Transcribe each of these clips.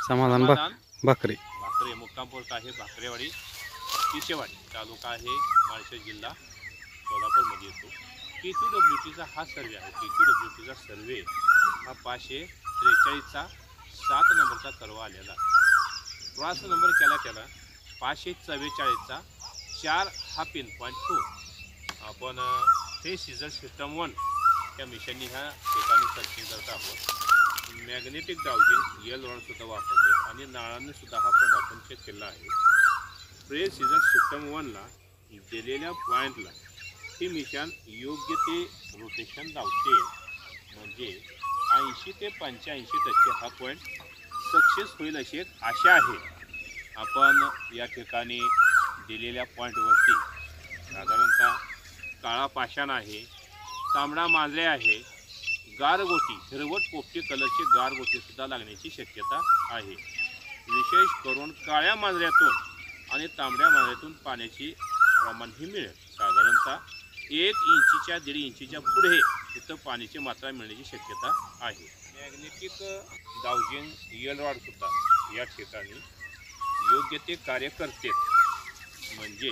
समाधान भाकरे भाकरे मुक्काम पोस्ट आहे भाकरेवाडी किशेवाडी तालुका आहे माळशेज जिल्हा सोलापूरमध्ये येतो. KQWTचा हा सर्वे आहे. KQWTचा सर्वे हा 543चा 7 नंबरचा करवा आलेला. क्रॉस नंबर केला त्याला 544चा 4 हा पिन पॉईंट तो आपण हे सीझर सिस्टम 1 त्या मिशननी ह्या ठिकाणी सर्चिंग करत आहोत. मॅग्नेटिक डाउजिंग एल रॉड सुद्धा वापरले आणि नाळांनी सुद्धा हा पण आपण चेक केला आहे. प्रे सीझर सिस्टम 1ला दिलेल्या पॉईंटला हे मिशन योग्य ते रोटेशन लावते. म्हणजे 80 ते 85% हा पॉईंट सक्सेस होईल अशी एक आशा आहे. आपण या ठिकाणी दिलेल्या पॉईंटवरती साधारणतः काळा पाषाण आहे, तांबडा मांजरे आहे, गारगोटी हिरवट पोपटी कलरची गारगोटीसुद्धा लागण्याची शक्यता आहे. विशेष करून काळ्या मांजऱ्यातून आणि तांबड्या मांजऱ्यातून पाण्याची प्रमाणही मिळेल. साधारणतः 1 इंचीच्या 1.5 इंचीच्या पुढे इथं पाण्याची मात्रा मिळण्याची शक्यता आहे. मॅग्नेटिक डाउजिंग एल रॉडसुद्धा या ठिकाणी योग्य ते कार्य करते. म्हणजे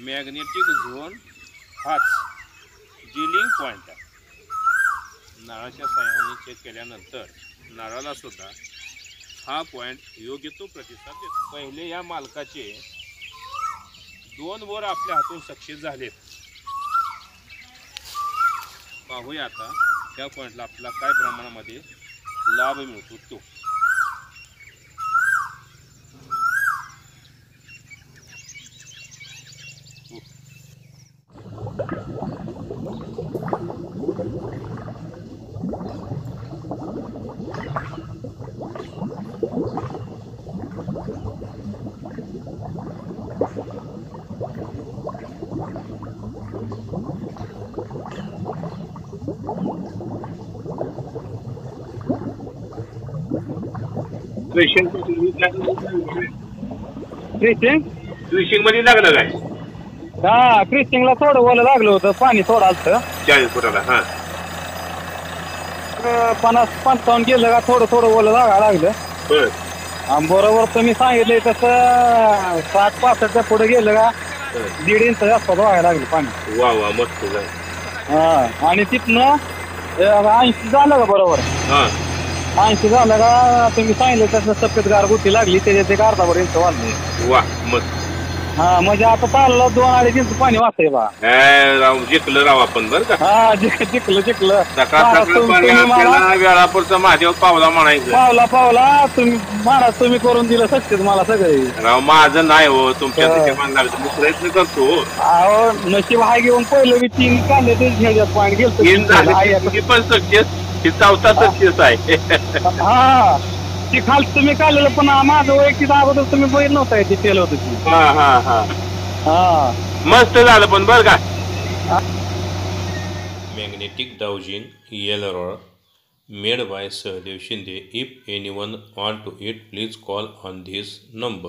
मॅग्नेटिक झोन हाच ड्रिलिंग पॉईंट आहे. नाळाच्या साह्याने चेक केल्यानंतर नाळाला सुद्धा हा पॉईंट योग्य तो प्रतिसाद देतो. पहिले या मालकाचे 2 बोर आपल्या हातून सक्सेस झालेत. पाहूया आता त्या पॉईंटला आपल्याला काय प्रमाणामध्ये लाभ मिळतो तो. ट्विशिंग मध्ये लागलं काय? हा क्रिस्टिंगला थोडं ओलं लागलं होतं, पाणी थोडं आलतं 40 फुटाला. हां 50-55 गेलं का थोडं थोडं ओलं लागायला लागलं. बरं बरोबर तुम्ही सांगितलंय तसं 60-65च्या पुढे गेलं का 1.5 इंच जास्त व्हायला लागलं पाणी. वा वा मस्त झालं. हा आणि तिथनं 80 झालं का बरोबर. हां 80 झालं का तुम्ही सांगितलं तसं सफेद गारगोटी लागली त्याच्यात एक अर्धा इंच वाढलं. वा मस्त. हा म्हणजे आता चाललं 2-2.5 इंच पाणी वाचतंय बा. राव जिंकलं राव आपण बरं का. हा जिंकलं सकाळ वेळापूरचा महादेव पावला म्हणायचं. पावला तुम्ही महाराज तुम्ही करून दिलं सक्सेस मला सगळे. राव माझं नाही हो, तुमच्या लागतं मी प्रयत्न करतो. अहो नशीब हाय घेऊन पहिलं 3 काढले ते पॉईंट गेलं पण सक्सेस ही 4था सक्सेस आहे. हा ती खाल तुम्ही काढलेलं पण माझं वैयक्तिक अगोदर तुम्ही बघितलं नव्हतं ते केलं होतं ती. हा हा हा हा मस्त झालं पण बरं का. Magnetic dowsing L rod made by Sahdev Shinde. If anyone want to it please call on this number.